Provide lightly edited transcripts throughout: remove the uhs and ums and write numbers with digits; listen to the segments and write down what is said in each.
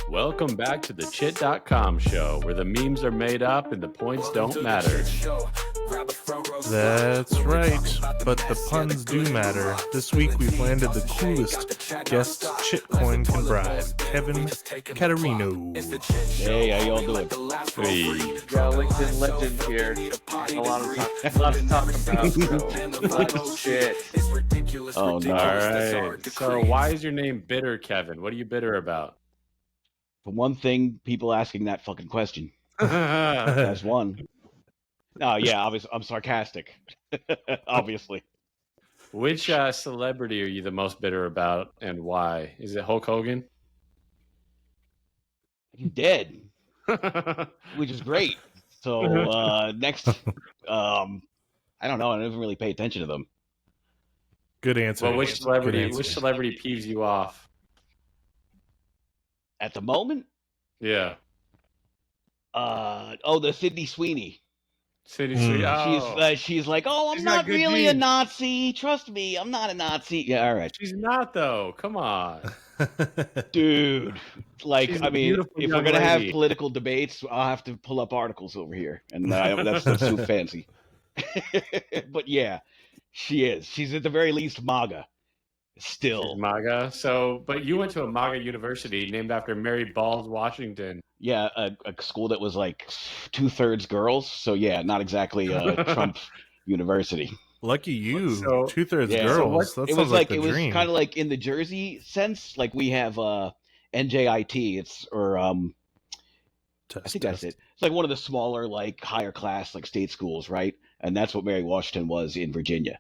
Welcome back to the Chit.com show, where the memes are made up and the points don't matter. That's right, but the puns do matter. This week we've landed the coolest guest Chitcoin can bribe, Kevin Caterino. Hey, how y'all doing? Hey. Got a LinkedIn legend here. A lot to talk about. So. Shit. Oh, no. All right. So why is your name Bitter, Kevin? What are you bitter about? For one thing, people asking that fucking question. That's one. Oh, yeah, obviously, I'm sarcastic. Obviously. Which celebrity are you the most bitter about, and why? Is it Hulk Hogan? He's dead, which is great. So, next, I don't know. I don't even really pay attention to them. Good answer. Well, which celebrity peeves you off? At the moment, Yeah. the Sydney Sweeney. Sydney Sweet. Oh. She's like, oh, I'm She's not got good really a genes. Nazi. Trust me, I'm not a Nazi. Yeah, all right. She's not, though. Come on. Dude, like, She's I a mean, beautiful if we're young gonna have lady. political debates, I'll have to pull up articles over here, and that's too fancy. But yeah, she is. She's at the very least MAGA. Still, She's MAGA. So, but you went to a MAGA university named after Mary Balls Washington. yeah, a school that was like 2/3 girls. So yeah, not exactly a Trump university. Lucky you. So- 2/3 Yeah. girls. So that It sounds was like it the was dream. kind of like in the Jersey sense, like we have NJIT. I think that's it. It's like one of the smaller, like higher class, like state schools, right? And that's what Mary Washington was in Virginia.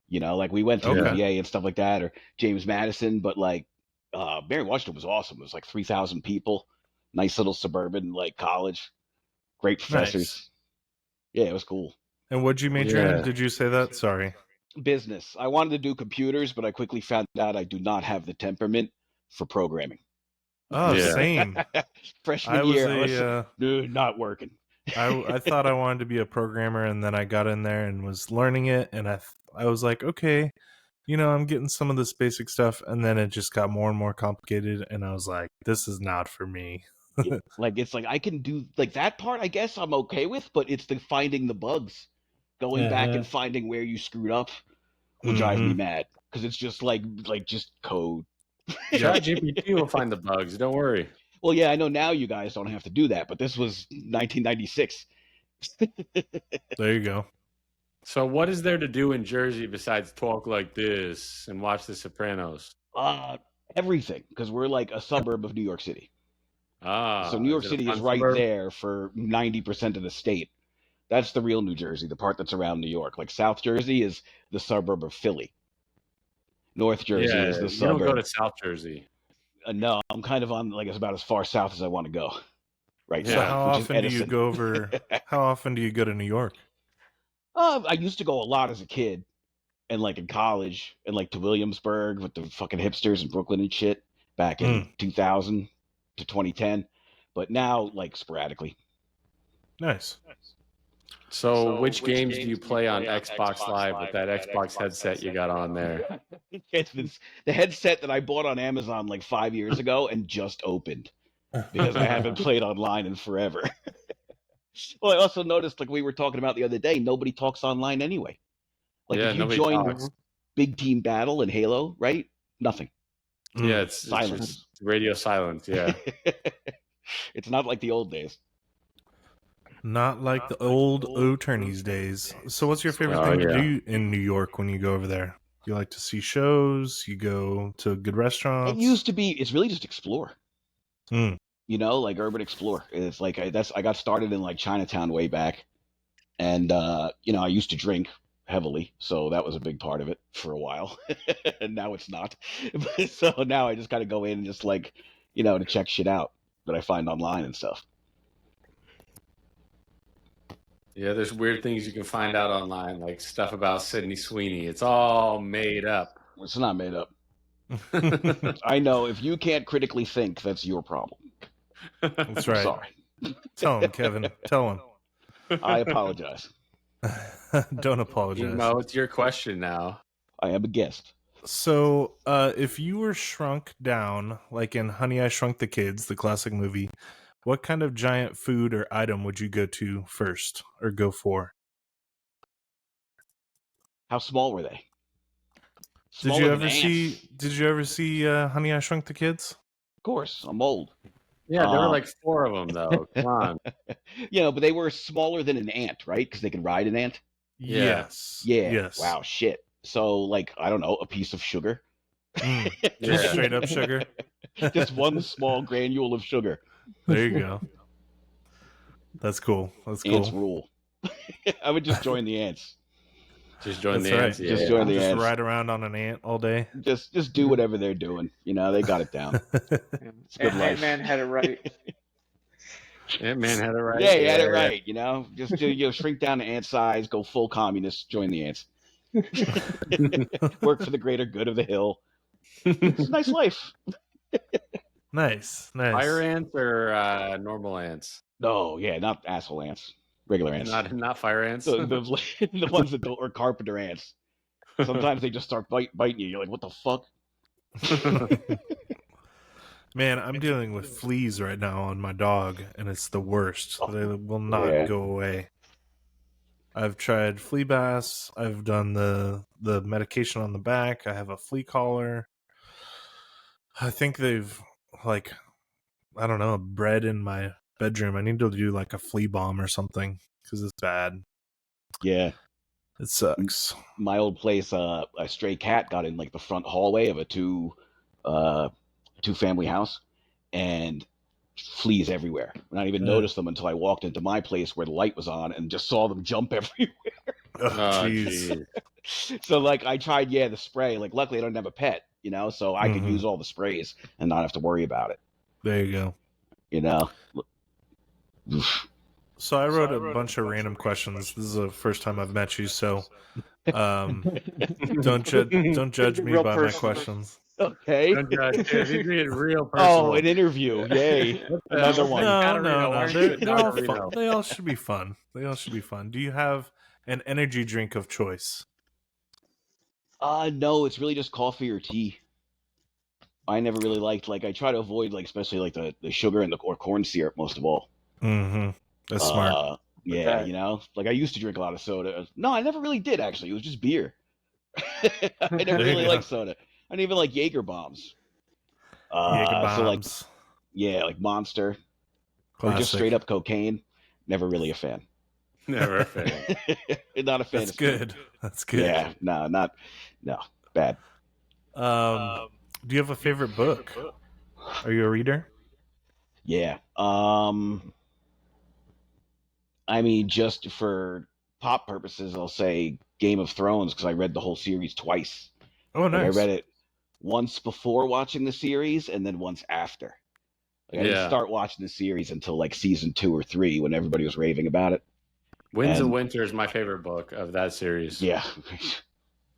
You know, like we went to Okay. UVA and stuff like that, or James Madison, but like Mary Washington was awesome. It was like 3,000 people, nice little suburban like college, great professors. Nice. Yeah, it was cool. And what'd you major Yeah. in? Did you say that? Sorry. Business. I wanted to do computers, but I quickly found out I do not have the temperament for programming. Oh, Yeah. same. Freshman I was year, I was a, not working. I thought I wanted to be a programmer, and then I got in there and was learning it, and I was like, okay, I'm getting some of this basic stuff, and then it just got more and more complicated, and I was like, this is not for me. Yeah, like it's like I can do like that part. I guess I'm okay with, but it's the finding the bugs, going back and finding where you screwed up, will drive me mad because it's just like just code. ChatGPT will find the bugs. Don't worry. Well, yeah, I know now you guys don't have to do that, but this was 1996. There you go. So, what is there to do in Jersey besides talk like this and watch The Sopranos? Everything, because we're like a suburb of New York City. So New York is it a City is fun right suburb? there for 90% of the state. That's the real New Jersey, the part that's around New York. Like South Jersey is the suburb of Philly. North Jersey Yeah, is the you don't suburb. go to South Jersey. No, I'm kind of on like it's about as far south as I want to go. Right Yeah. So now, how which is often do you Edison. go over? How often do you go to New York? I used to go a lot as a kid, and like in college, and like to Williamsburg with the fucking hipsters in Brooklyn and shit back in 2000 to 2010. But now, like sporadically. Nice. So, which games do you play on Xbox Live with that Xbox headset you got on there? It's the headset that I bought on Amazon like 5 years ago and just opened because I haven't played online in forever. Well, I also noticed, like we were talking about the other day, nobody talks online anyway. Like Yeah, if you nobody join talks. Big Team Battle in Halo, right? Nothing. Yeah, it's Silence. just radio silence. Yeah. It's not like the old days. Not like the old attorneys days. So what's your favorite thing to do in New York when you go over there? You like to see shows? You go to good restaurants? It used to be. It's really just explore. Mm. You know, like urban explore. It's like I got started in like Chinatown way back, and I used to drink heavily, so that was a big part of it for a while. And now it's not. So now I just kind of go in and just like, to check shit out that I find online and stuff. Yeah, there's weird things you can find out online, like stuff about Sydney Sweeney. It's all made up. It's not made up. I know if you can't critically think, that's your problem. That's right. Sorry. Tell him, Kevin. Tell him. I apologize. Don't apologize. Mo, it's your question now. I am a guest. So, if you were shrunk down, like in Honey, I Shrunk the Kids, the classic movie, what kind of giant food or item would you go to first or go for? How small were they? Did Smaller you than ever ants. see? Did you ever see Honey, I Shrunk the Kids? Of course, I'm old. Yeah, there were like 4 of them though. Come on. But they were smaller than an ant, right? Because they could ride an ant. Yeah. Yes. Yeah. Yes. Wow. Shit. So, like, I don't know, a piece of sugar. Just Yeah. straight up sugar. Just one small granule of sugar. There you go. That's cool. That's cool. Ants rule. I would just join the ants. Just join That's the right. ants. Just Yeah. join the Just ants. ride around on an ant all day. Just do whatever they're doing. They got it down. It's a good life. Ant-Man had it right. Ant-Man had it right. Yeah, you had it right. Just shrink down to ant size, go full communist, join the ants. Work for the greater good of the hill. It's a nice life. Nice. Fire ants or normal ants? No, yeah, not asshole ants. Regular ants. Not fire ants. The ones that don't, or carpenter ants. Sometimes they just start biting you. You're like, what the fuck? Man, I'm dealing with fleas right now on my dog, and it's the worst. They will not go away. I've tried flea baths. I've done the medication on the back. I have a flea collar. I think they've, like, I don't know, bred in my bedroom. I need to do like a flea bomb or something because it's bad. Yeah. It sucks. My old place, a stray cat got in like the front hallway of a two family house, and fleas everywhere. And I didn't even notice them until I walked into my place where the light was on and just saw them jump everywhere. Oh, jeez. So like I tried, the spray. Like luckily I don't have a pet, so I could use all the sprays and not have to worry about it. There you go. So I wrote a bunch of random questions. This is the first time I've met you, so don't judge me Real by personal. my questions. Okay. Don't judge. Dude, these are getting real personal. Oh, an interview. Yay. Another one. No. They're all fun. Gatorino. They all should be fun. Do you have an energy drink of choice? No, it's really just coffee or tea. I never really liked, I try to avoid, especially the sugar and or corn syrup most of all. Mm-hmm. That's smart. Yeah, I used to drink a lot of soda. No, I never really did, actually. It was just beer. I never really liked soda. I didn't even like Jaeger bombs. Jaeger bombs. So like Monster. Classic. Or just straight up cocaine. Never really a fan. Never a fan. Not a fan. That's good. That's good. Yeah, no, bad. Do you have a favorite book? Are you a reader? Yeah. I mean, just for pop purposes, I'll say Game of Thrones because I read the whole series twice. Oh, nice. I read it once before watching the series and then once after. I didn't start watching the series until season 2 or 3 when everybody was raving about it. Winds of Winter is my favorite book of that series. Yeah.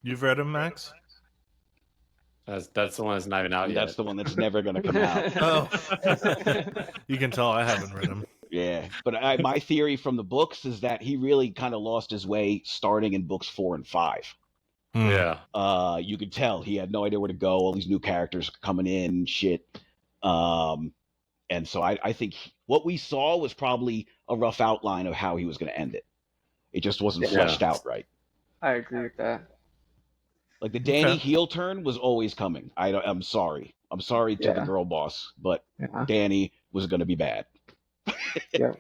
You've read them, Max? That's the one that's not even out yet. That's the one that's never going to come out. Oh. You can tell I haven't read them. Yeah, but my theory from the books is that he really kind of lost his way starting in books 4 and 5. Yeah. You could tell he had no idea where to go. All these new characters coming in, shit. And so I think what we saw was probably a rough outline of how he was going to end it. It just wasn't fleshed out right. I agree with that. Like the Danny heel turn was always coming. I'm sorry. I'm sorry to the girl boss, but Danny was going to be bad. Yeah.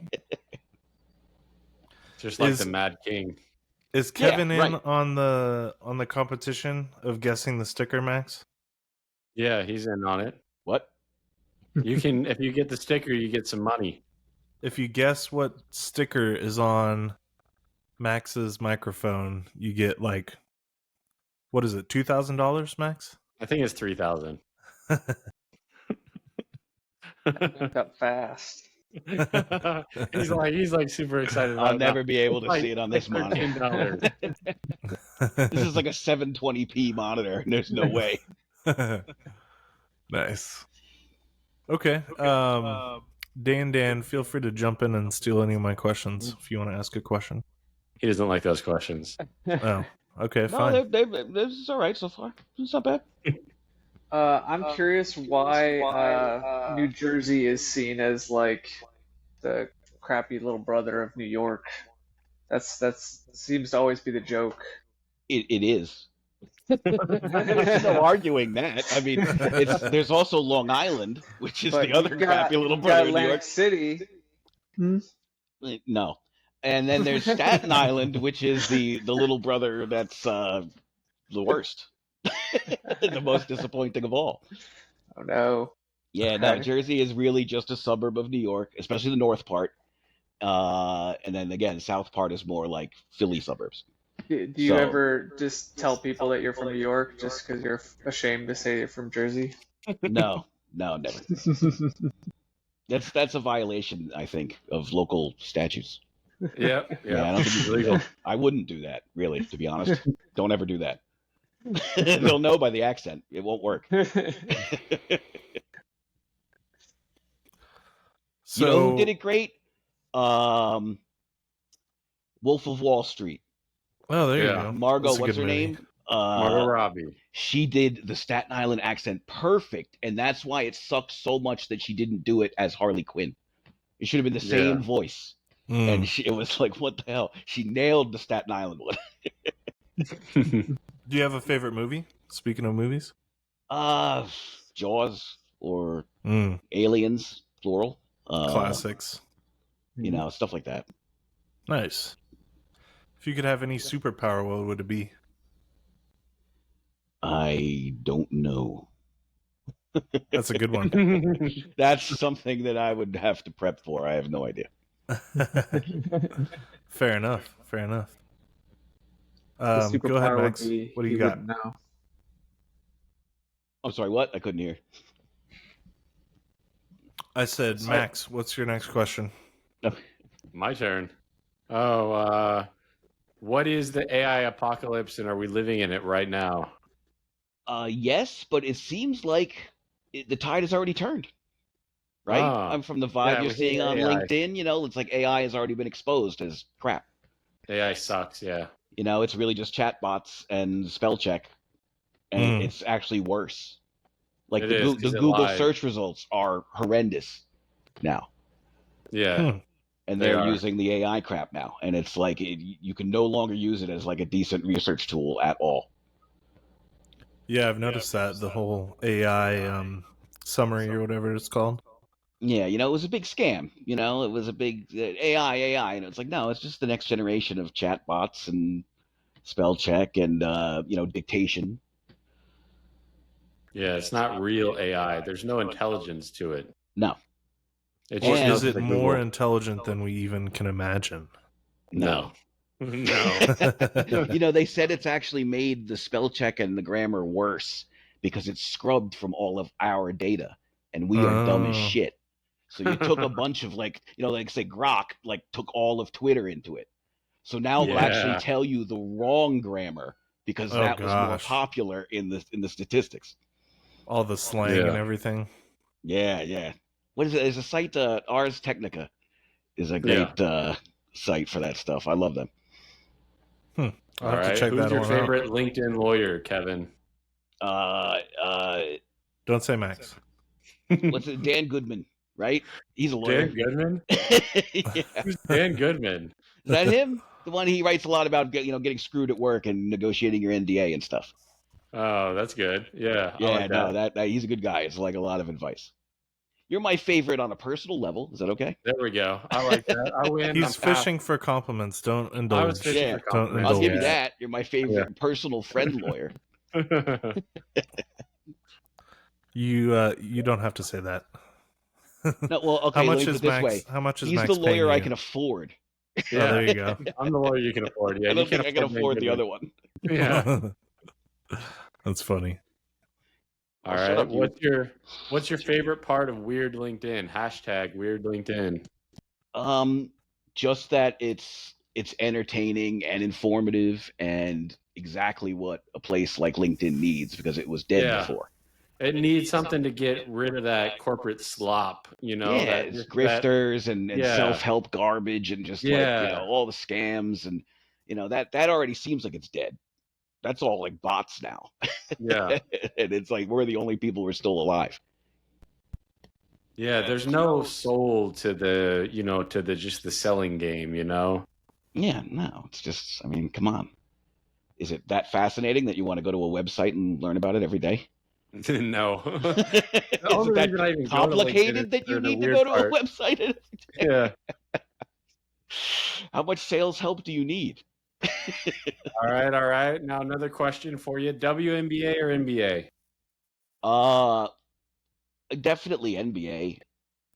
Just like the Mad King. Is Kevin on the competition of guessing the sticker, Max? Yeah, he's in on it. What? You can, if you get the sticker, you get some money. If you guess what sticker is on Max's microphone, you get what is it, $2,000, Max? I think it's $3,000. Got fast. he's super excited. I'll never be able to see it on this monitor. This is like a 720p monitor, and there's no way. Nice. Okay. Dan, feel free to jump in and steal any of my questions if you want to ask a question. He doesn't like those questions. Oh, Okay, No, fine. this is all right so far. It's not bad. I'm curious why New Jersey is seen as like the crappy little brother of New York. That's seems to always be the joke. It is. There's no arguing that. I mean, there's also Long Island, which is But the other crappy little you've got brother of New Atlantic York. City. Hmm? No. And then there's Staten Island, which is the little brother that's the worst, the most disappointing of all. Oh no. Yeah, no, Okay. Jersey is really just a suburb of New York, especially the north part. And then again, the south part is more like Philly suburbs. Do you So ever just tell people that you're from New York just because you're ashamed to say you're from Jersey? no, never. That's a violation, I think, of local statutes. Yep. Yeah, I don't think you can do Illegal. that. I wouldn't do that, really, to be honest. Don't ever do that. They'll know by the accent. It won't work. So You know who did it great? Wolf of Wall Street. Oh, there you Yeah. go. Margot, That's a what's good her movie. name? Margot Robbie. She did the Staten Island accent perfect, and that's why it sucked so much that she didn't do it as Harley Quinn. It should have been the same voice. Mm. And it was like, what the hell? She nailed the Staten Island one. Do you have a favorite movie? Speaking of movies, Jaws or mm. Aliens, plural. Classics. You know, stuff like that. Nice. If you could have any superpower, what would it be? I don't know. That's a good one. That's something that I would have to prep for. I have no idea. Fair enough. Fair enough. The Go ahead, superpower would Max. be What do he you got? wouldn't know. I'm sorry, what? I couldn't hear. I said, Max, what's your next question? My turn. Oh, what is the AI apocalypse, and are we living in it right now? Yes, but it seems like the tide has already turned. Right? I'm from the vibe yeah, you're we seeing hate on AI. LinkedIn. You know, it's like AI has already been exposed as crap. AI sucks, yeah. You know, it's really just chatbots and spell check, and it's actually worse. Like It the is, 'cause it Google lied. search results are horrendous now, Yeah. and They they're are. using the AI crap now, and it's like you can no longer use it as like a decent research tool at all. Yeah, I've noticed that the whole AI summary or whatever it's called. Yeah, you know, it was a big scam. You know, it was a big AI, and it's like, no, it's just the next generation of chatbots and spell check and dictation. Yeah, it's not real AI. There's no intelligence to it. No. It Or just And- knows is it the more Google. intelligent than we even can imagine? No. No. You know, they said it's actually made the spell check and the grammar worse because it's scrubbed from all of our data, and we are dumb as Oh. shit. So you took a bunch of like say Grok took all of Twitter into it. So now it'll actually Yeah. tell you the wrong grammar because Oh, that was more gosh. popular in the statistics. All the slang Yeah. and everything. Yeah. What is it? There's a site, Ars Technica is a great site for that stuff. I love them. I'll All have to right. check Who's that your one out. favorite LinkedIn lawyer, Kevin? Don't say Max. What's it? Dan Goodman, right? He's a lawyer. Dan Goodman? Yeah. Who's Dan Goodman? Is that him? The one he writes a lot about, getting screwed at work and negotiating your NDA and stuff. Oh, that's good. Yeah. I Yeah, like no, that. that he's a good guy. It's like a lot of advice. You're my favorite on a personal level. Is that okay? There we go. I like that. I win. He's I'm past. fishing for compliments. Don't indulge. I was fishing Yeah. for Don't compliments. I'll give you indulge. that. You're my favorite personal friend lawyer. You don't have to say that. No, well, okay. How much let me put is it this Max? way. How much is He's Max the lawyer paying I you? can afford. Oh, there you go. I'm the lawyer you can afford. Yeah, I you don't can't think I can afford the Dan other one. Goodman. Yeah. That's funny. All Shut right. up, you. What's your favorite part of Weird LinkedIn? Hashtag Weird LinkedIn. Just that it's entertaining and informative and exactly what a place like LinkedIn needs because it was dead Yeah. before. It needs something to get rid of that corporate slop, Yeah, it's grifters and self-help garbage and just all the scams and that already seems like it's dead. That's all like bots now. Yeah. And it's like we're the only people who are still alive. Yeah, there's no soul to the, to the just the selling game, Yeah, no, it's just, I mean, come on. Is it that fascinating that you want to go to a website and learn about it every day? No. Is only it that reason I even go to LinkedIn complicated is that you for the need to weird go to a part. website every day? Yeah. How much sales help do you need? All right. Now another question for you. WNBA or NBA? Definitely NBA,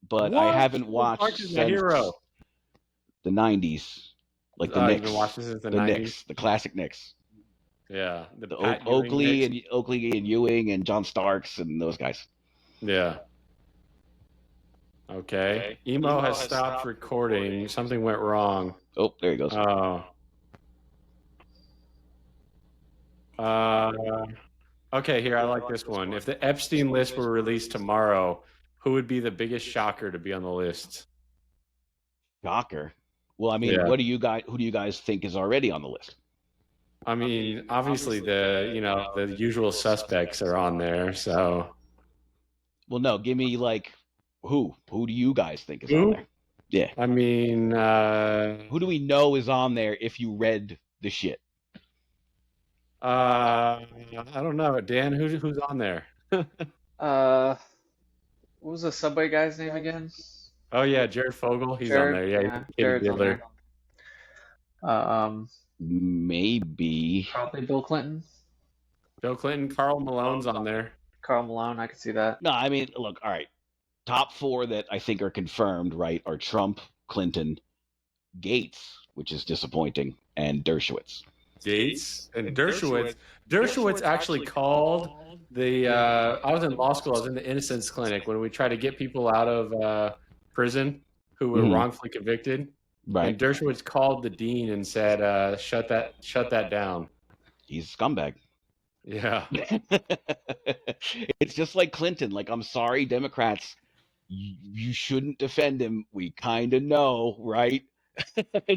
but I What? haven't Bill watched Clark is my since hero. the 90s. Like the You've Knicks. been watching since the The 90s? Knicks, the classic Knicks. Yeah. The The Pat Ewing Knicks. Oakley and Ewing and John Starks and those guys. Yeah. Okay. Emo has stopped recording. Something went wrong. Oh, there he goes. Oh. Okay, here, I like this one. If the Epstein list were released tomorrow, who would be the biggest shocker to be on the list? Shocker. Well, I mean, Yeah. who do you guys think is already on the list? I mean, obviously the usual suspects are on there, so. Well, no, give me like who? Who do you guys think is Who? on there? Yeah. I mean, Who do we know is on there if you read the shit? I don't know. Dan, who's on there? What was the Subway guy's name again? Oh yeah, Jared Fogle. He's on Jared? there. Yeah, Yeah, he's a kitty Jared's on diddler. there. Maybe. Probably Bill Clinton. Bill Clinton, Carl Malone's on there. Carl Malone, I could see that. No, I mean, look, all right. Top four that I think are confirmed, right, are Trump, Clinton, Gates, which is disappointing, and Dershowitz. Gates and Dershowitz. Dershowitz actually called the. I was in law school. I was in the Innocence Clinic when we tried to get people out of prison who were wrongfully convicted. Right. And Dershowitz called the dean and said, "Shut that down." He's a scumbag. Yeah. It's just like Clinton. Like, I'm sorry, Democrats, you shouldn't defend him. We kind of know, right?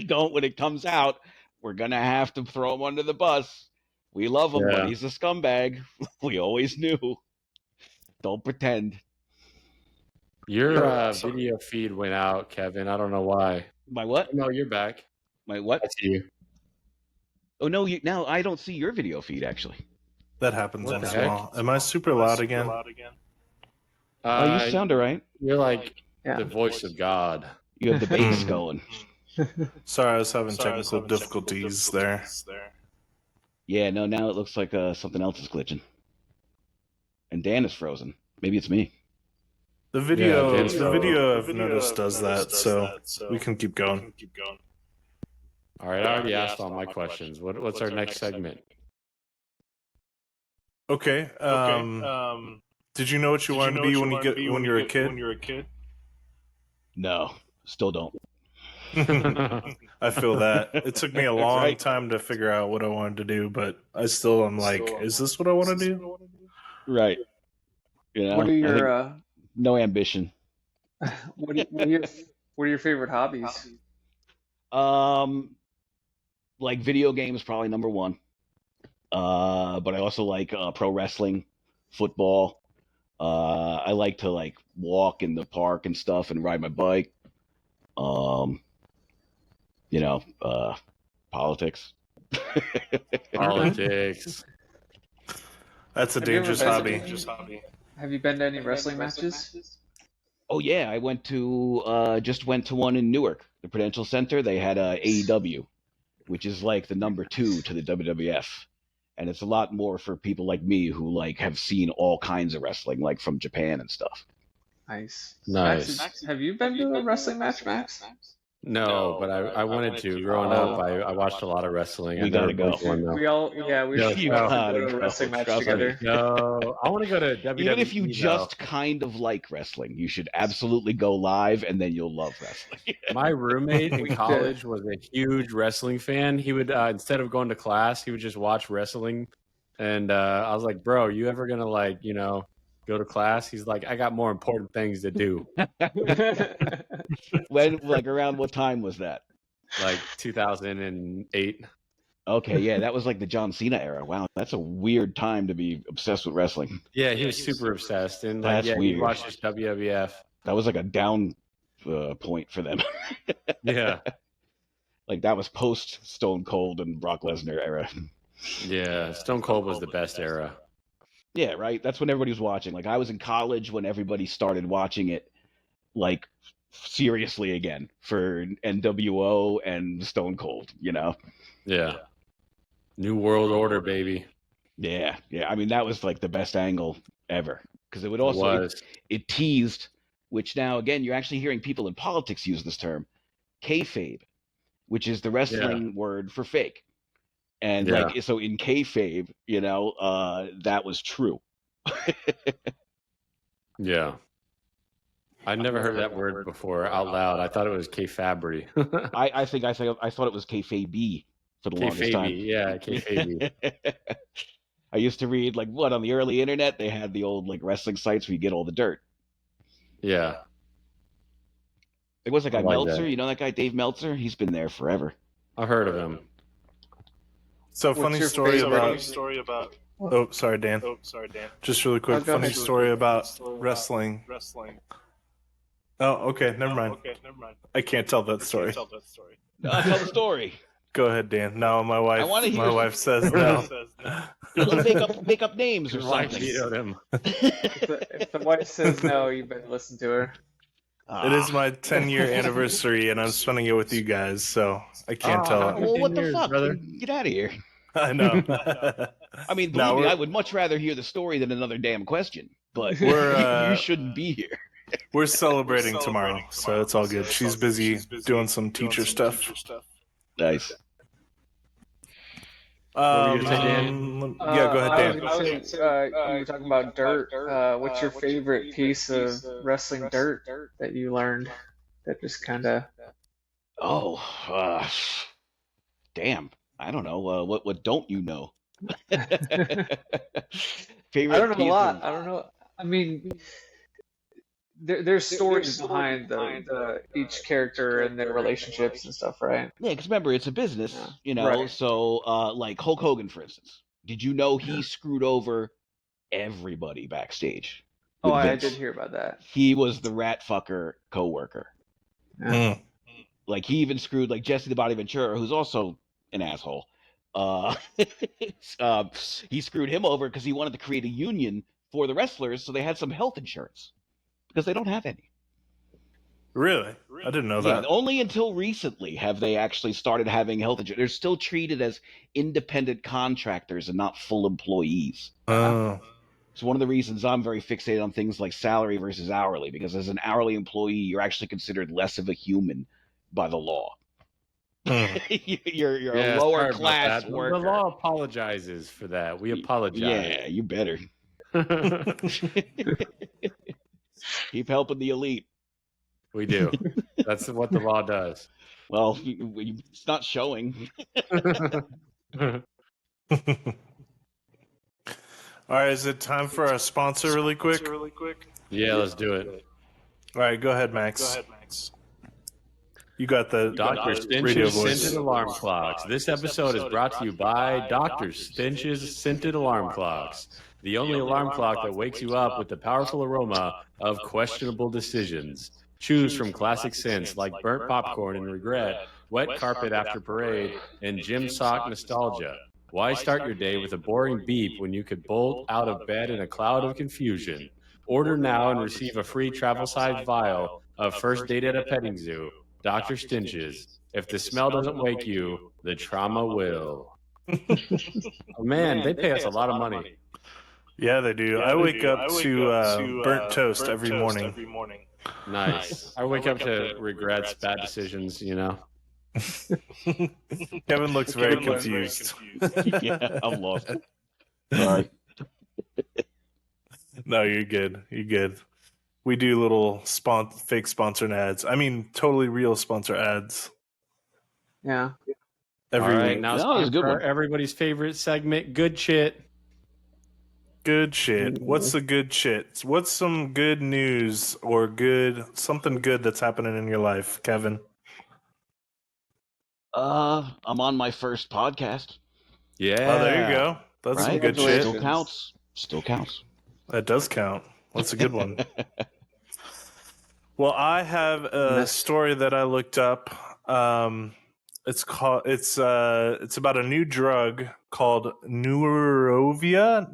Don't when it comes out. We're going to have to throw him under the bus. We love him, but he's a scumbag. We always knew. Don't pretend. Your video feed went out, Kevin. I don't know why. My what? No, you're back. My what? I see you. Oh, no, now I don't see your video feed, actually. That happens What once the in a heck? while. Am I super loud again? Oh, you sound all right. You're like Yeah. the voice of God. You have the bass going. Sorry, I was having technical difficulties there. Yeah, no, now it looks like something else is glitching. And Dan is frozen. Maybe it's me. The video, Dan's I've noticed does that, so we can keep going. All right, I already asked all my questions. What's our next segment? Okay. Did you know what you wanted to be when you were a kid? No, still don't. I feel that. It took me a long Right. time to figure out what I wanted to do, but I still am like, is this what I want to do? Right. You know, What are I your think no ambition. what are your favorite hobbies? Like video games, probably number one. But I also like pro wrestling, football. I like to like walk in the park and stuff and ride my bike. Politics. Politics. That's a Have you ever dangerous been- hobby. Have you been to any wrestling matches? Oh yeah, I went to just went to one in Newark, the Prudential Center. They had AEW, which is like the number 2 to the WWF, and it's a lot more for people like me who like have seen all kinds of wrestling, like from Japan and stuff. Nice. Nice. Max, have you been to a wrestling match, Max? No, but I wanted to. Growing up, I watched a lot of wrestling. We I gotta never go. been to one, though. We all, yeah, we Yeah, should you go gotta to a go, wrestling match trust me. together. No, I want to go to WWE. Even if you though. just kind of like wrestling, you should absolutely go live, and then you'll love wrestling. My roommate in We did. college was a huge wrestling fan. He would instead of going to class, he would just watch wrestling. And I was like, "Bro, you ever gonna go to class?" He's like, "I got more important things to do." When, like, around what time was that? Like 2008. Okay, yeah, that was like the John Cena era. Wow, that's a weird time to be obsessed with wrestling. Yeah, he was super obsessed, and That's he weird. watched his WWF. That was like a down point for them. Yeah, Like that was post Stone Cold and Brock Lesnar era. yeah. Stone Cold was the best era. Yeah, right. That's when everybody was watching. Like I was in college when everybody started watching it, like seriously again for NWO and Stone Cold. You know. Yeah, New World Order, baby. Yeah, yeah. I mean, that was like the best angle ever because it would It also was. it teased, which now again you're actually hearing people in politics use this term, kayfabe, which is the Yeah, wrestling word for fake. And yeah, like so in kayfabe, that was true. yeah. I'd never heard that word before out loud. I thought it was kayfabry. I thought it was kayfabe for the longest time. Kayfabe, yeah, kayfabe. I used to read like what on the early internet they had the old like wrestling sites where you get all the dirt. Yeah, There was that I guy like Meltzer, that. you know that guy Dave Meltzer? He's been there forever. I've heard of him. So What's funny your story favorite? about. Oh, sorry, Dan. Just really quick, Go funny ahead. story about wrestling. Oh, okay, never mind. I can't tell that story. Tell the story. Go ahead, Dan. No, my I want to wife. hear. My wife says no. Make up names or Your wife something. vetoed him. If the wife says no, you better listen to her. It is my 10-year anniversary, and I'm spending it with you guys, so I can't tell happy it. Well, what 10 the years, fuck? brother. Get out of here. I know. I mean, No, believe me, we're- I would much rather hear the story than another damn question. But We're, you shouldn't be here. We're celebrating tomorrow, so it's all good. She's busy doing some teacher stuff. Nice. What were you gonna say, Dan? Yeah, go ahead, I Dan. was gonna say, you were talking about dirt. What's your favorite piece of wrestling dirt that you learned that just kind of? Oh, damn. I don't know. What don't you know? I Favorite don't know a piece lot. of I don't know. I mean, there's stories behind the each character and their relationships and stuff, right? yeah, because remember it's a business, Yeah. you know. Right. So, like Hulk Hogan, for instance, did you know he screwed over everybody backstage Oh, with I Vince? did hear about that. He was the rat fucker coworker. Yeah. Like he even screwed like Jesse the Body Ventura, who's also an asshole. Uh, he screwed him over because he wanted to create a union for the wrestlers so they had some health insurance because they don't have any. Really? I didn't know Yeah, that. only until recently have they actually started having health insurance. They're still treated as independent contractors and not full employees. Oh. It's one of the reasons I'm very fixated on things like salary versus hourly, because as an hourly employee, you're actually considered less of a human by the law. You're Yeah, a lower sorry about class that. worker. The law apologizes for that. We apologize. Yeah, you better. Keep helping the elite. We do. That's what the law does. Well, it's not showing. All right, is it time for our sponsor really quick? Yeah, let's do it. All right, go ahead, Max. You got the Dr. radio Stinch's voice. Scented Alarm Clocks. This episode is brought to you by Dr. Stinch's Scented Alarm Clocks, the only alarm clock that wakes you up with the powerful aroma of questionable decisions. Choose from classic scents like burnt popcorn and regret, wet carpet after parade, and gym sock nostalgia. Why start your day with a boring beep when you could bolt out of bed in a cloud of confusion? Order now and receive a free travel-sized vial of First Date at a Petting Zoo. Dr. Stinch's. If the smell doesn't wake you, the trauma will. Oh, man, they pay us a lot of money. Yeah, they do. I wake up to burnt toast every morning. Nice. I wake up to regrets, bad decisions, you know. Kevin looks very confused. Yeah, I'm lost. Sorry. No, you're good. You're good. We do little fake sponsor ads. I mean, totally real sponsor ads. Yeah. Every All right, week. now it's No, it was a time good for one. everybody's favorite segment, Good Chit. Good shit. What's the good shit? What's some good news or something good that's happening in your life, Kevin? I'm on my first podcast. Yeah. Oh, there you go. That's some Right? good shit. Still counts. Still counts. That does count. That's a good one. Well, I have a story that I looked up. It's about a new drug called Neurovia,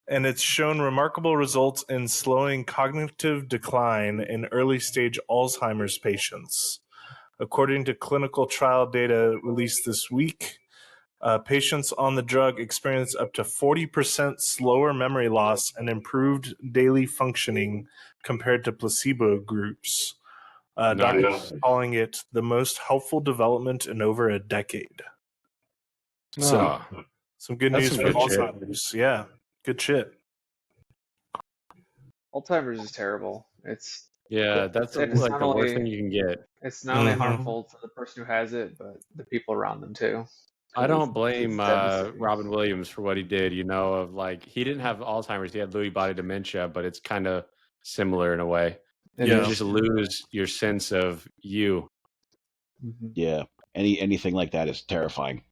and it's shown remarkable results in slowing cognitive decline in early stage Alzheimer's patients. According to clinical trial data released this week, patients on the drug experience up to 40% slower memory loss and improved daily functioning compared to placebo groups. Doctors are calling it the most helpful development in over a decade. So, some good news for Alzheimer's. Yeah, good shit. Alzheimer's is terrible. It's that's it's like not the worst only thing you can get. it's not only harmful to the person who has it, but the people around them too. I don't blame It's devastating. Robin Williams for what he did. Of like he didn't have Alzheimer's, he had Lewy body dementia, but it's kind of similar in a way. And you just lose your sense of you. Yeah, anything like that is terrifying.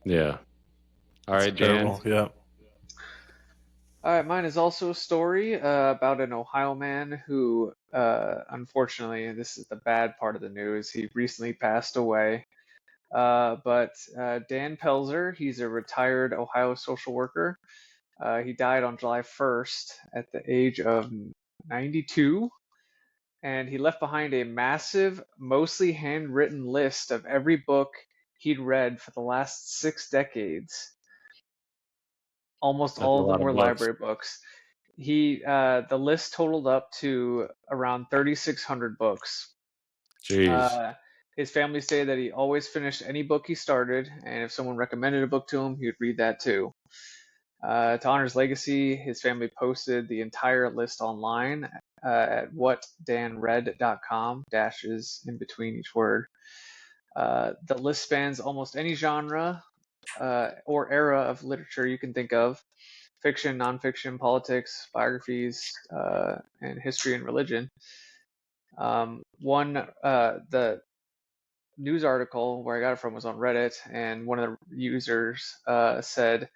Yeah. All right, Dan. Yeah. All right, mine is also a story about an Ohio man who, unfortunately, this is the bad part of the news. He recently passed away. But Dan Pelzer, he's a retired Ohio social worker. He died on July 1st at the age of 92. And he left behind a massive, mostly handwritten list of every book he'd read for the last 6 decades. Almost all of them were library books. The list totaled up to around 3,600 books. Jeez. His family say that he always finished any book he started, and if someone recommended a book to him, he would read that too. To honor his legacy, his family posted the entire list online at whatdanread.com, dashes in between each word. The list spans almost any genre or era of literature you can think of: fiction, nonfiction, politics, biographies, and history and religion. The news article where I got it from was on Reddit, and one of the users said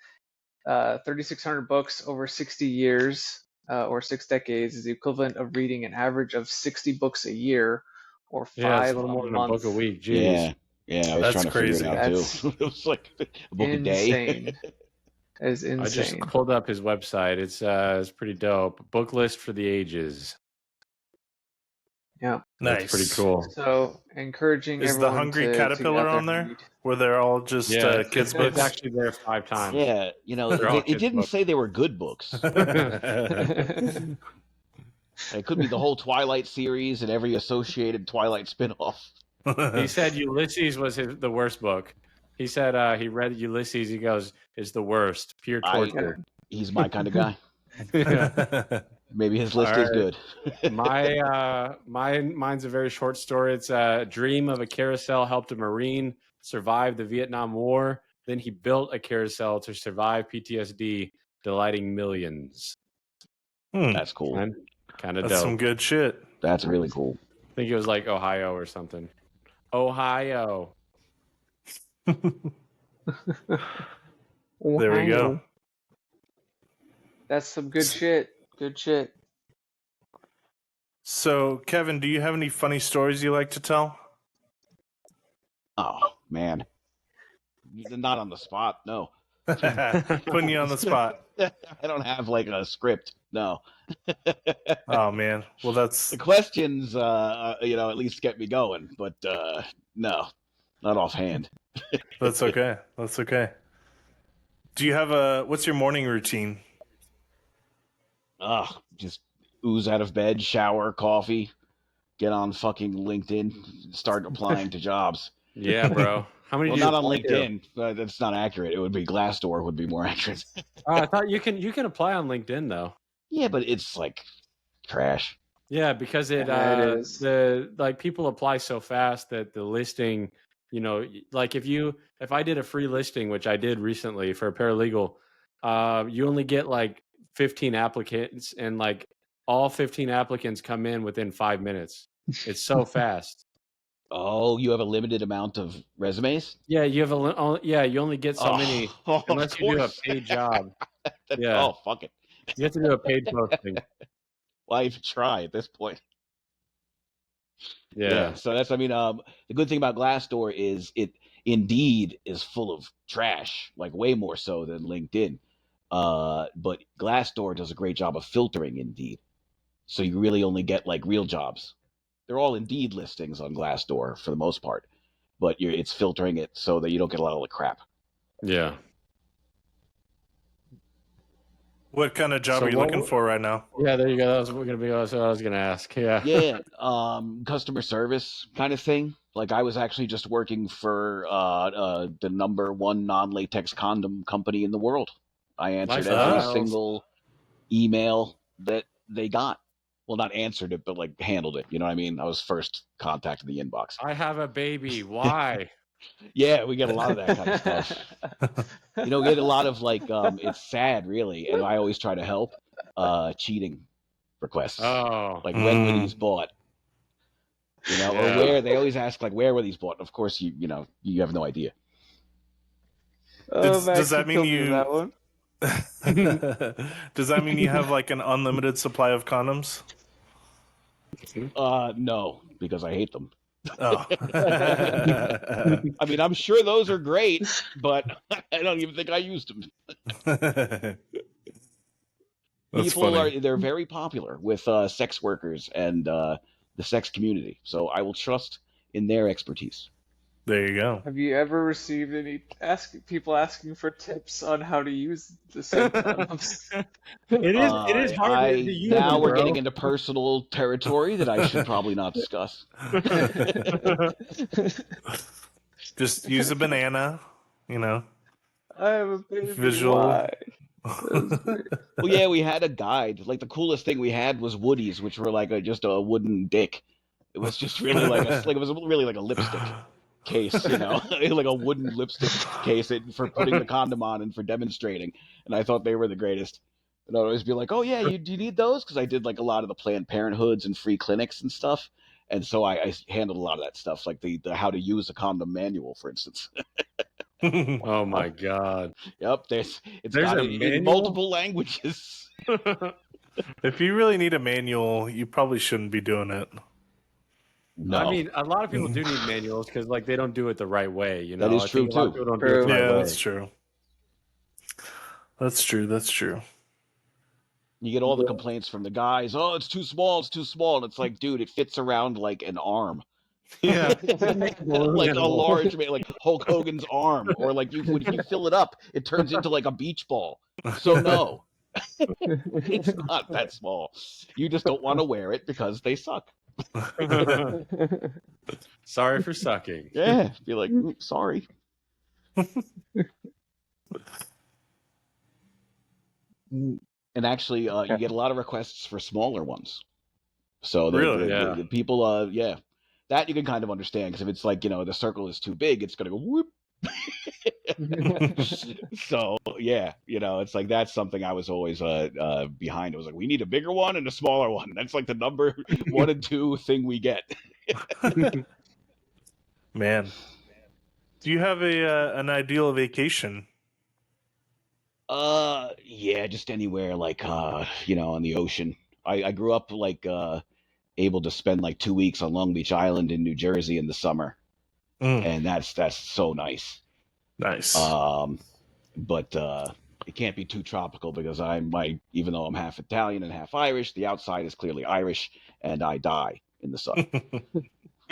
3,600 books over 60 years or 6 decades is the equivalent of reading an average of 60 books a year, or it's a 5 little more than a months. book a week. Jeez. Yeah, I was trying to figure it out too. It was like a book a day. Insane. It is insane. I just pulled up his website. It's pretty dope. Book list for the ages. Yeah, nice. That's pretty cool. So encouraging is everyone the Hungry to Caterpillar get out on there? read. Where they're all just kids' books? It's actually there 5 times. Yeah, it didn't say they were good books. It could be the whole Twilight series and every associated Twilight spinoff. He said Ulysses was the worst book. He said he read Ulysses. He goes, "It's the worst, pure torture." He's my kind of guy. Maybe his list is good. Mine's a very short story. It's a dream of a carousel helped a Marine survive the Vietnam War. Then he built a carousel to survive PTSD, delighting millions. That's cool. Kind of dope. That's some good shit. That's really cool. I think it was like Ohio or something. Ohio. There we go. That's some good shit. Good shit. So, Kevin, do you have any funny stories you like to tell? Oh, man. Not on the spot, no. Putting you on the spot. I don't have like a script, no. Oh, man. Well, that's... The questions, at least get me going, but no, not offhand. That's okay. That's okay. Do you have what's your morning routine? Just ooze out of bed, shower, coffee, get on fucking LinkedIn, start applying to jobs. Yeah, bro. How many? Well, not on LinkedIn. That's not accurate. It would be Glassdoor would be more accurate. I thought you can apply on LinkedIn though. Yeah, but it's like trash. Yeah, because it is. People apply so fast that the listing, like if I did a free listing, which I did recently for a paralegal, you only get like 15 applicants, and like all 15 applicants come in within 5 minutes. It's so fast. Oh, you have a limited amount of resumes? Yeah, you have you only get so many Of unless you do a course. paid job. Yeah, Fuck it. you have to do a paid posting. Why even try at this point? Yeah, Yeah, so that's, I mean, the good thing about Glassdoor is it Indeed is full of trash, like way more so than LinkedIn. But Glassdoor does a great job of filtering Indeed, so you really only get like real jobs. They're all Indeed listings on Glassdoor for the most part, but it's filtering it so that you don't get a lot of the crap. yeah. What kind of job So are you what looking for right now? Yeah, there you go. That was gonna be what I was gonna ask. Yeah. Yeah, customer service kind of thing. Like I was actually just working for the number one non-latex condom company in the world. I answered every Lifestyles. single email that they got. Well, not answered it, but like handled it. You know what I mean? I was first contact in the inbox. I have a baby. Why? Yeah, we get a lot of that kind of stuff. You know, we get a lot of like, it's sad, really, and I always try to help. Cheating requests, Oh, like when were these bought? You know, or Yeah. where they always ask like where were these bought? And of course, you know you have no idea. Oh, Does Max, that mean killed me with you? that one? Does that mean you have like an unlimited supply of condoms? No, because I hate them. Oh. I mean, I'm sure those are great, but I don't even think I used them. That's People funny. they're very popular with sex workers and the sex community, so I will trust in their expertise. There you go. Have you ever received any people asking for tips on how to use the said condoms? it is hard to use Now them, we're bro. getting into personal territory that I should probably not discuss. Just use a banana, you know. I have a baby. Visual. Why? That's great. Well, yeah, we had a guide. Like the coolest thing we had was Woodies, which were like just a wooden dick. It was just really like it was really like a lipstick case, you know, like a wooden lipstick case for putting the condom on and for demonstrating. And I thought they were the greatest. And I'd always be like, "Oh yeah, do you need those?" Because I did like a lot of the Planned Parenthoods and free clinics and stuff. And so I handled a lot of that stuff, like the how to use a condom manual, for instance. Oh my god. Yep, it's There's got a it in manual? multiple languages. If you really need a manual, you probably shouldn't be doing it. No, I mean, a lot of people do need manuals because like they don't do it the right way. You know, That is I true, think a lot of too. people don't do it the True. right Yeah, way. that's true. That's true. That's true. you get all the complaints from the guys. Oh, it's too small. It's too small. And it's like, dude, it fits around like an arm, Yeah. like a large, like Hulk Hogan's arm, or like if you fill it up, it turns into like a beach ball. So no, it's not that small. You just don't want to wear it because they suck. Sorry for sucking. Yeah, be like, sorry. And actually, you get a lot of requests for smaller ones. So Really? Yeah. the people, yeah, that you can kind of understand because if it's like the circle is too big, it's gonna go whoop. So yeah, it's like that's something I was always behind. It was like we need a bigger one and a smaller one. That's like the number 1 and 2 thing we get. Man, do you have an ideal vacation? Yeah, just anywhere like on the ocean. I grew up like able to spend like 2 weeks on Long Beach Island in New Jersey in the summer, and that's so nice. Nice. But it can't be too tropical because even though I'm half Italian and half Irish, the outside is clearly Irish, and I die in the sun.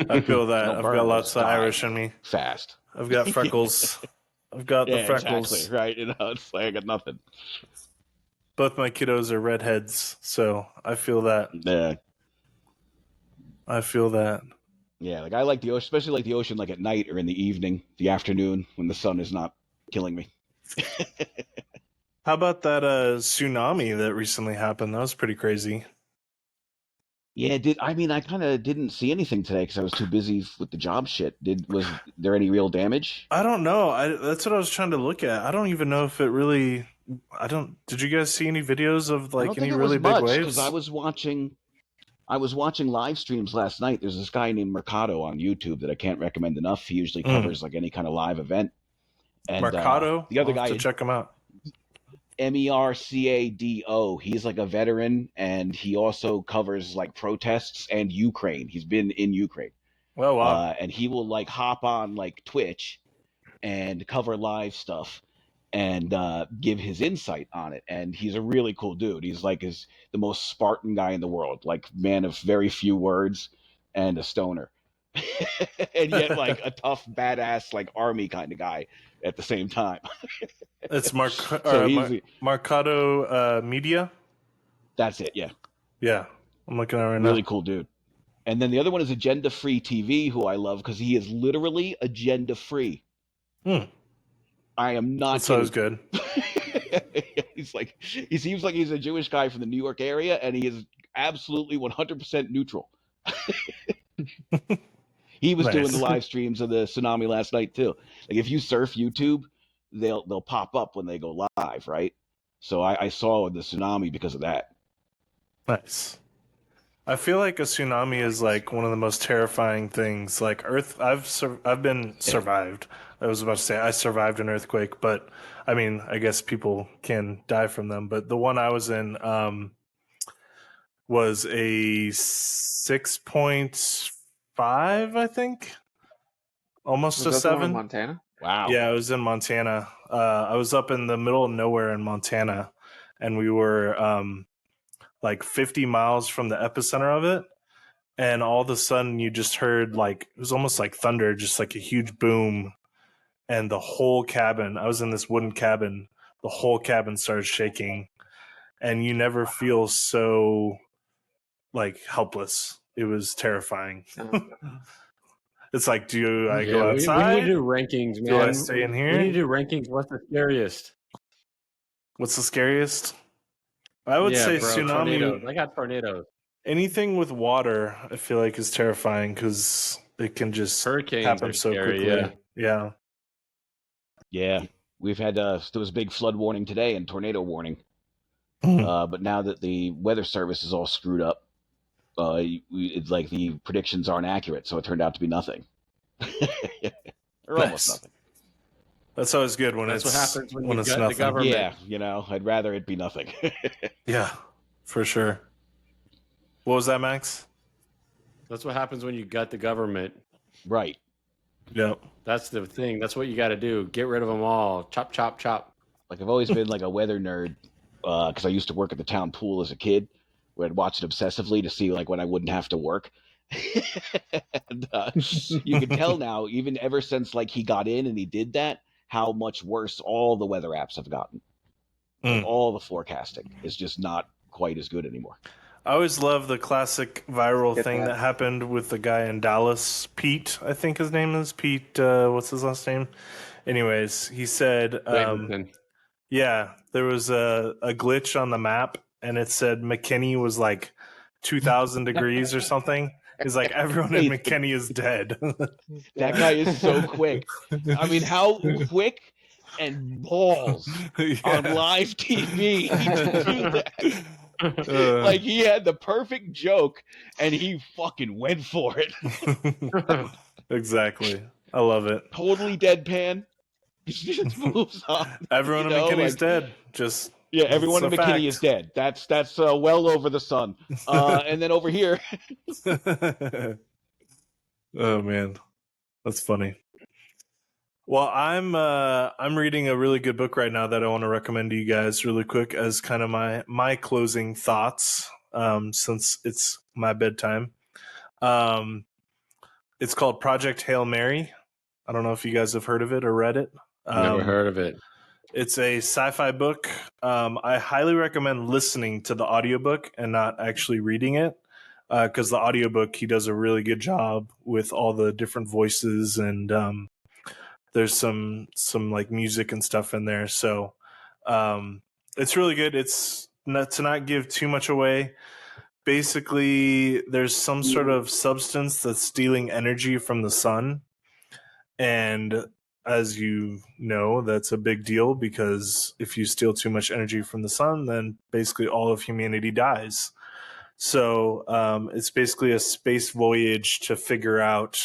I feel that. Don't I've burn, got I lots just of die Irish in me. fast. I've got freckles. I've got the freckles. Exactly, right. It's like I got nothing. Both my kiddos are redheads, so I feel that. Yeah. I feel that. Yeah, like I like the ocean, especially like the ocean, like at night or in the evening, the afternoon when the sun is not killing me. How about that tsunami that recently happened? That was pretty crazy. Yeah, I kind of didn't see anything today because I was too busy with the job shit. Was there any real damage? I don't know. That's what I was trying to look at. I don't even know if it really. Did you guys see any videos of I like don't any think it really was big much waves? because I was watching I was watching live streams last night. There's this guy named Mercado on YouTube that I can't recommend enough. He usually covers like any kind of live event. And Mercado. the other I'll have guy, to check him out. Mercado. He's like a veteran, and he also covers like protests and Ukraine. He's been in Ukraine. Oh wow. And he will like hop on like Twitch and cover live stuff and give his insight on it. And he's a really cool dude. He's like the most Spartan guy in the world, like man of very few words and a stoner. And yet like a tough, badass, like army kind of guy at the same time. It's So Mercado Media. That's it, yeah. Yeah, I'm looking at it right now. Really cool dude. And then the other one is Agenda Free TV, who I love because he is literally agenda free. I am not. That sounds good. He seems like he's a Jewish guy from the New York area, and he is absolutely 100% neutral. He was doing the live streams of the tsunami last night too. Like if you surf YouTube, they'll pop up when they go live, right? So I saw the tsunami because of that. Nice. I feel like a tsunami is like one of the most terrifying things. Like Earth, I've been survived. I was about to say I survived an earthquake, but I mean, I guess people can die from them. But the one I was in was a 6.5, I think, almost Was a that the one in 7. Montana? Wow. Yeah, I was in Montana. I was up in the middle of nowhere in Montana, and we were like 50 miles from the epicenter of it. And all of a sudden you just heard like, it was almost like thunder, just like a huge boom. And the whole cabin, I was in this wooden cabin, the whole cabin started shaking. And you never feel so like helpless. It was terrifying. It's like, do I go outside? We need to do rankings, man. Do I stay in here? We need to do rankings. What's the scariest? What's the scariest? I would say tsunami. Tornadoes. I got tornadoes. Anything with water, I feel like is terrifying because it can just happen so quickly. Yeah. We've had there was a big flood warning today and tornado warning, but now that the weather service is all screwed up, it's like the predictions aren't accurate, so it turned out to be nothing, or almost nothing. That's always good when That's it's what happens when it's you gut nothing. the government. Yeah, I'd rather it be nothing. Yeah, for sure. What was that, Max? That's what happens when you gut the government. Right. Yep. That's the thing. That's what you got to do. Get rid of them all. Chop, chop, chop. Like I've always been like a weather nerd because I used to work at the town pool as a kid, where I'd watch it obsessively to see like when I wouldn't have to work. And you can tell now, even ever since like he got in and he did that, how much worse all the weather apps have gotten. Like, all the forecasting is just not quite as good anymore. I always love the classic viral thing that happened with the guy in Dallas, Pete, I think his name is Pete. What's his last name? Anyways, he said, yeah, there was a glitch on the map and it said McKinney was like 2,000 degrees or something. He's like, everyone in McKinney is dead. That guy is so quick. I mean, how quick and balls on live TV to do that. Like he had the perfect joke and he fucking went for it. Exactly. I love it. Totally deadpan. Just moves on. Everyone in McKinney's dead. Just everyone in McKinney is dead. That's well over the sun. And then over here. Oh man, that's funny. Well, I'm reading a really good book right now that I want to recommend to you guys really quick as kind of my closing thoughts, since it's my bedtime. It's called Project Hail Mary. I don't know if you guys have heard of it or read it. Never heard of it. It's a sci-fi book. I highly recommend listening to the audiobook and not actually reading it, because the audiobook, he does a really good job with all the different voices, and there's some like music and stuff in there. So it's really good. It's not to not give too much away. Basically, there's some sort of substance that's stealing energy from the sun. And as you know, that's a big deal, because if you steal too much energy from the sun, then basically all of humanity dies. So it's basically a space voyage to figure out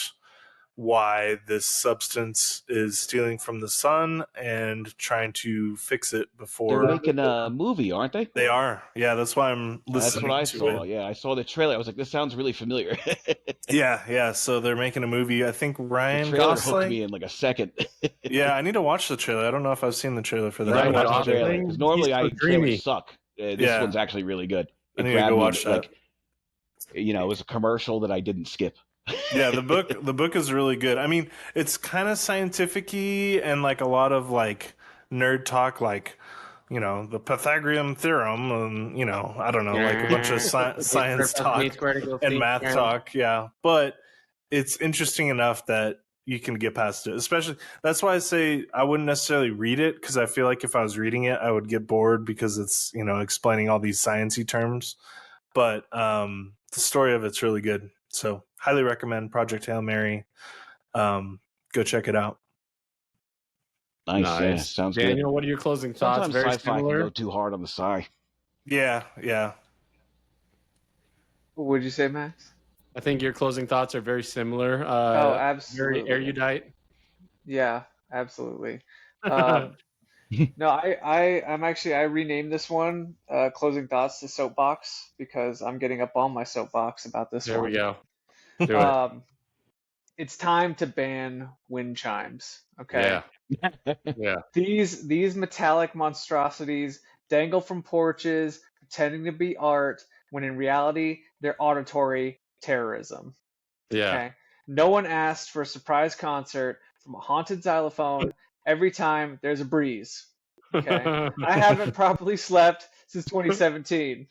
why this substance is stealing from the sun and trying to fix it They're before making a movie, aren't they? they are. Yeah, that's why I'm That's what listening I to saw. it. Yeah, I saw the trailer. I was like, this sounds really familiar. Yeah. So they're making a movie. I think The Ryan trailer hooked Gosling. me in like a second. Yeah, I need to watch the trailer. I don't know if I've seen the trailer for You that. gotta Ryan watch the trailer Gosling, because he's normally so trailers dreamy. suck. This Yeah. one's actually really good. I It need to grabbed go me, watch that. like, it was a commercial that I didn't skip. Yeah, the book is really good. I mean, it's kind of scientific-y and like a lot of like nerd talk, like the Pythagorean theorem, and I don't know, like a bunch of science talk and math talk. Yeah, but it's interesting enough that you can get past it. Especially that's why I say I wouldn't necessarily read it, because I feel like if I was reading it, I would get bored because it's explaining all these sciencey terms. But the story of it's really good. So highly recommend Project Hail Mary. Go check it out. Nice. Yeah, sounds good. Daniel, what are your closing thoughts? Sometimes Very sci-fi can similar. go too hard on the sci. Yeah. What would you say, Max? I think your closing thoughts are very similar. Oh, absolutely. Very erudite. Yeah, absolutely. No, I'm actually I renamed this one closing thoughts to soapbox because I'm getting up on my soapbox about this There one. we go. Do it. It's time to ban wind chimes. Okay. Yeah. These metallic monstrosities dangle from porches, pretending to be art, when in reality they're auditory terrorism. Yeah. Okay. No one asked for a surprise concert from a haunted xylophone every time there's a breeze. Okay. I haven't properly slept since 2017.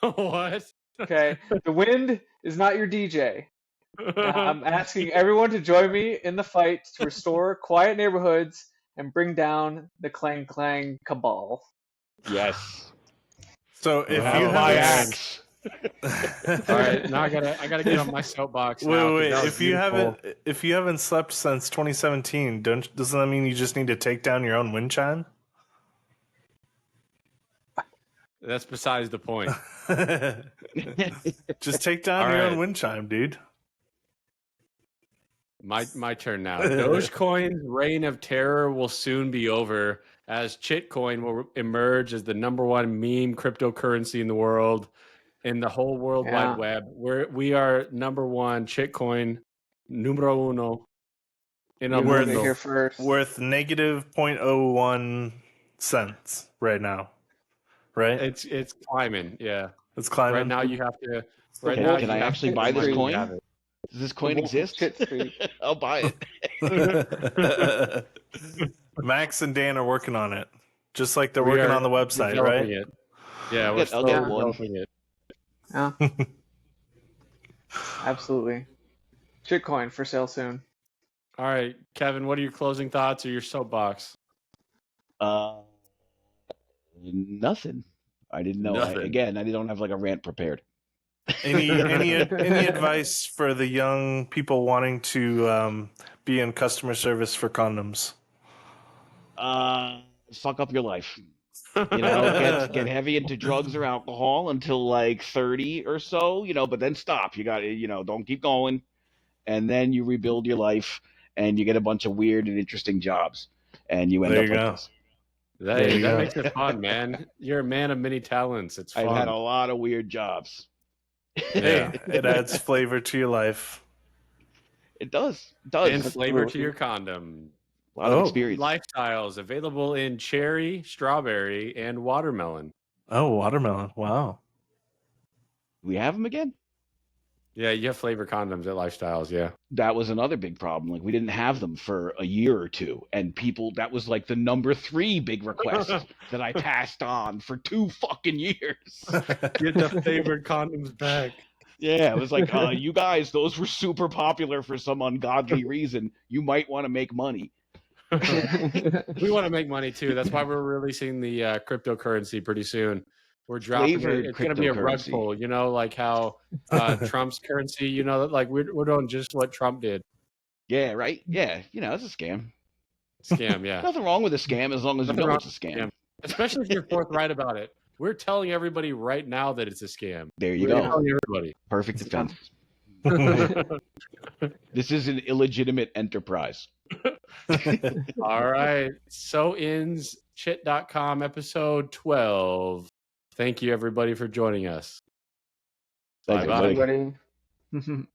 What? Okay. The wind is not your DJ. Now, I'm asking everyone to join me in the fight to restore quiet neighborhoods and bring down the clang clang cabal. Yes. So if Have you my haven't, axe. All right, now I gotta get on my soapbox. now, 'cause wait. that was beautiful. If you haven't slept since 2017, doesn't that mean you just need to take down your own wind chime? That's besides the point. Just take down All your right. own wind chime, dude. My turn now. Dogecoin's reign of terror will soon be over, as Chitcoin will emerge as the #1 meme cryptocurrency in the world, in the whole World Yeah. Wide Web. We are #1 Chitcoin, numero uno. In You a heard it mundo. here first. Worth negative 0.01 cents right now, right? It's climbing. Yeah. It's climbing. Right now you have to. Right the now wolf Can you I have actually to buy this you coin? have it. Does this coin wolf of exist? Chit Street. I'll buy it. Max and Dan are working on it, just like they're We working are on the website, developing right? it. Yeah, I'll we're get slowly one. developing it. Yeah, absolutely. Chitcoin for sale soon. All right, Kevin, what are your closing thoughts or your soapbox? Nothing. I didn't know. Nothing. I don't have like a rant prepared. Any advice for the young people wanting to be in customer service for condoms? Fuck up your life. Get heavy into drugs or alcohol until like 30 or so, but then stop. You got to, don't keep going. And then you rebuild your life and you get a bunch of weird and interesting jobs and you end There up you like go. this. That makes it fun, man. You're a man of many talents. It's fun. I've had a lot of weird jobs. Yeah. It adds flavor to your life. It does. And flavor to your condom. A lot of experience. Lifestyles available in cherry, strawberry, and watermelon. Oh, watermelon. Wow. We have them again? Yeah, you have flavor condoms at Lifestyles, yeah. That was another big problem. Like we didn't have them for a year or two, and that was like the #3 big request that I passed on for 2 fucking years. Get the flavored condoms back. Yeah, it was like, you guys, those were super popular for some ungodly reason. You might want to make money. We want to make money too. That's why we're releasing the cryptocurrency pretty soon. We're dropping Flavored it. It's going to be a rug cryptocurrency. pull, like how Trump's currency, like we're doing just what Trump did. Yeah, right? Yeah, it's a scam. Scam, yeah. Nothing wrong with a scam as long as you know it's a scam. Especially if you're forthright about it. We're telling everybody right now that it's a scam. There you We're go. telling everybody. Perfect It's done. defense. This is an illegitimate enterprise. All right. So ends chit.com episode 12. Thank you, everybody, for joining us. Thanks, Bye-bye. everybody. Everybody.